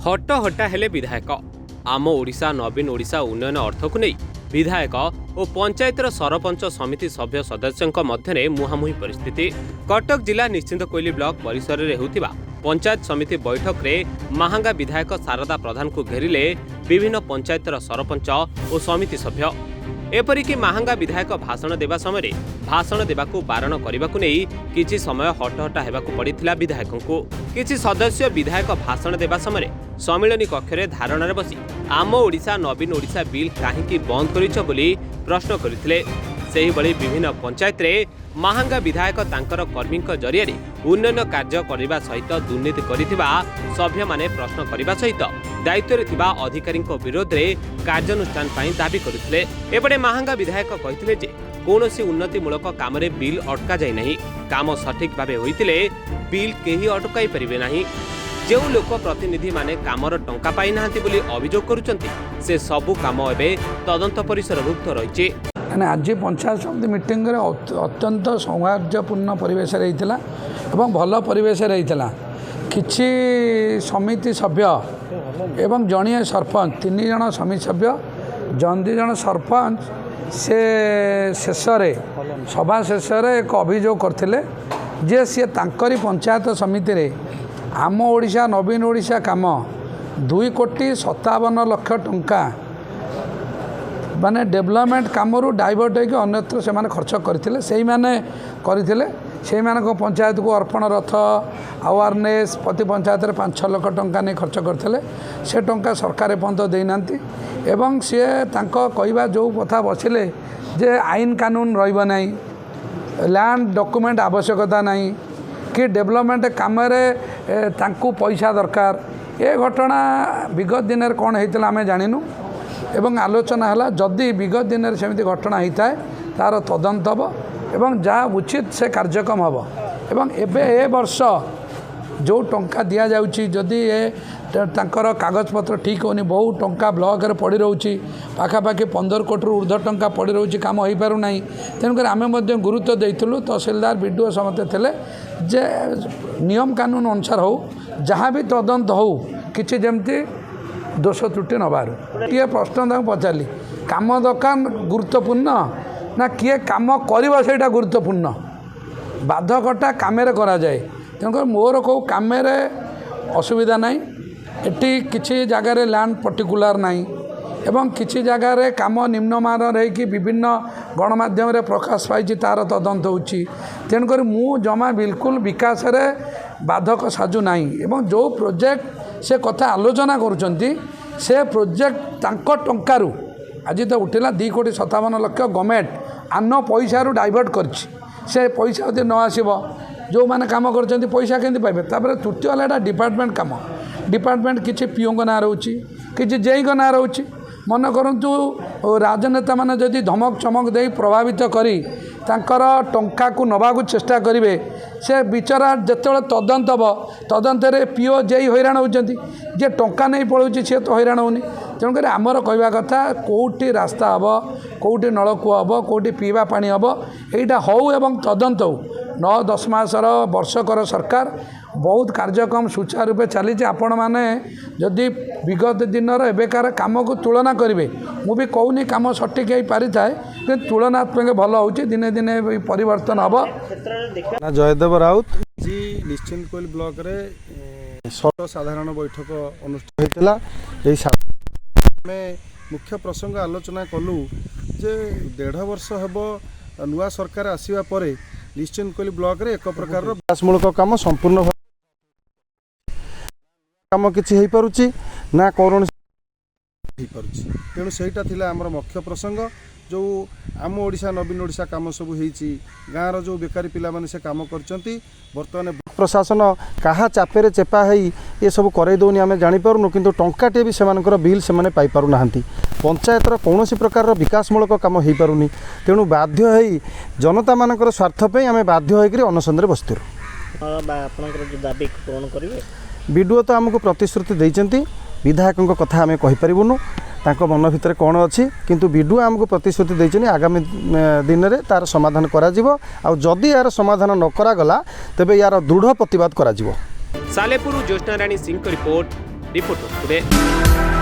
हट्टा हेले विधायक आम ओडिशा नवीन ओडिशा उन्नयन अर्थ को नहीं विधायक और पंचायतर सरपंच समिति सभ्य सदस्यों मध्य मुहांमुही परिस्थिति। कटक जिला निश्चिंत कोइली ब्लॉक परिसर में होतिबा पंचायत समिति बैठक में महांगा विधायक शारदा प्रधान को घेरिले विभिन्न पंचायतर सरपंच और समिति सभ्य। एपरिक महांगा विधायक भाषण देवा समय भाषण देवाकू बारण करने नहीं किछि समय हटहटा हेबाकू पड़िथिला विधायकों को। किछि सदस्य विधायक भाषण देवा समय सम्मिलनी कक्ष में धारणा बसी आम ओडिशा नवीन ओडिशा बिल काहींकि बंद करिछ बोली प्रश्न करथिले। सेहिबळी विभिन्न पंचायत रे महांगा विधायक तांकर कर्मी जरिया उन्नयन कार्य करने सहित दुर्नीति करिथिबा सभ्य माने प्रश्न करने सहित दायित्व थिबा अधिकारी विरोध में कार्यानुष्ठान दाबी करुथिले। एपटे महांगा विधायक कहिथिले जे कौनसी उन्नतिमूलक काम रे बिल अटका जाय नहीं, काम सठिक भावे होइतिले बिल केही अटकाई परिबे नहीं। जो लोक प्रतिनिधि माने कामर टंका पाई नाहंती बोली अभियोग करुचंती से सबु काम एबे तदंत परिसरभुक्त रहिছে। आज पंचायत समिति मीटिंग अत्यंत सौहार्दपूर्ण परिवेश रहीथिला एवं भल परिवेश रहीथिला। किछि समिति सभ्य एवं जणिए सरपंच 3 जण समिति सभ्य 2 जण सरपंच से शेष सभा शेष एक अभियोग करथिले जे सी तांकरी पंचायत समिति रे आम ओडिशा नवीन ओडिशा काम 2,57,00,000 टंका माने डेवलपमेंट कामरू डाइवर्ट होकर अन्यत्र से माने खर्च करथिले। सेही माने करथिले सेही मानको पंचायत को अर्पण रथ अवेयरनेस प्रति पंचायत रे 5-6 लाख टंका ने खर्च करथिले। से टंका सरकार पर्यंत देनांती एवं सी तांको कहवा जो कथा बसिले जे आईन कानून रहिबो नाही, लैंड डॉक्यूमेंट आवश्यकता नहीं कि डेवलपमेंट काम तांकू पैसा दरकार। ये घटना विगत दिन में कौन होता आम जानिनु एवं आलोचना है जदि विगत दिन में सेमती घटना होता है तार तदंत हम एवं जहाँ उचित से कार्यक्रम हम एवं एबे ए वर्ष जो टंका दि जाउची जदि ए तांकर कागज पत्र ठीक होनी बहुत टंका ब्लॉक रे पड़ी रोची पाखापाखि 15 कोटी ऊर्ध्व टंका पड़ी रोची काम हो पारु नहीं। तेणुक आम गुरुत्व देइथुलु तहसीलदार विडीओ समस्त थे जे नियम कानून अनुसार हो जहाँ भी तदंत हो किसी जमती दोष त्रुटि नबार। किए प्रश्न पचारि काम दरकार गुरुत्वपूर्ण ना किए काम करवा से गुरुत्वपूर्ण बाधकटा कम करा जाए। तेणुक मोर कौ कम असुविधा नहीं एटी किसी जगार लैंड पर्टिकुलर नहीं एवं किसी जगार काम निम्नमान रही विभिन्न गणमाध्यम प्रकाश पाई तार तदंत होची। तेणुक मु जमा बिल्कुल विकास रे बाधक साजु नहीं एवं जो प्रोजेक्ट से कथा आलोचना करुचंती से प्रोजेक्ट तांको टंकारु आज तो उठिला 2,57,00,000 गवर्नमेंट आन पैसा डाइवर्ट करछि। से पैसा यदि न आसीबो जो मैंने काम कर पैसा केंति पाइबे। तापर तृतीय है डिपार्टमेंट काम डिपार्टमेंट किसी पीओ ना रोची किसी जेई ना रोची। मन करंतु राजनेता माने जदि धमक चमक दे प्रभावित करी तांकर टंका को नबाकू चेष्टा करेंगे से बिचरा जिते तदंत हम तदंत पीओ जेई हैरान होती जे टंका नहीं पड़ोची सी तो हैरान होनी। तेणुक आमर कहवा कथा कौटी रास्ता हम कौटी नलकूप हम कौटी पीवा पानी हम यहाँ हो एवं तदंत हो 9-10 मासर वर्षकर सरकार बहुत कार्यक्रम सुचारू रूपे चली। आपण मैंने जदि विगत दिन एबेकार कम को तुलना करेंगे मुझे कहूनी कम सठिक हो पारि थाए कि तुलनात्मक भल हो दिने दिने परिवर्तन हम। जयदेव राउत जी निश्चिंत कोइल ब्लॉक रे साधारण बैठक अनुष्ठित होता में मुख्य प्रसंग आलोचना कलु जे 1.5 वर्ष हेब नुआ सरकार आसीबा परे निश्चिंत कोइली ब्लॉक रे एक प्रकार विकासमूलक काम संपूर्ण काम किसी हो पारुची ना कौन तेणु सहीटा थिला आमर मुख्य प्रसंग जो आम ओडिशा नवीन ओडिशा काम सब होईची गाँव जो बेकारी पिला माने से काम करचंती वर्तमान प्रशासन कहा चापेरे चेपा है ये सब करई दौनी आम जापर किंतु टंकाटे भी सेमानकर बिल से माने पाई पारु नाहंती। पंचायतर कौन प्रकार विकासमूलक काम हो पारुनी तेणु बाध्य है जनता मानकर स्वार्थ पे आम बाध्य होकर अनशन बसतु विडीओ तो आमको प्रतिश्रुति देइचंती विधायकों कथा आम कहीपरूनु तांको मन भितर कौन अच्छी किंतु विडीओ आमको प्रतिश्रुति देइचनी आगामी दिन में तार समाधान करा जिवो आ जदि यार समाधान न करागला तेबे यार दृढ़ प्रतिवाद करा जिवो। सालेपुर ज्योत्स्ना रानी सिंह रिपोर्ट रिपोर्टर टुडे।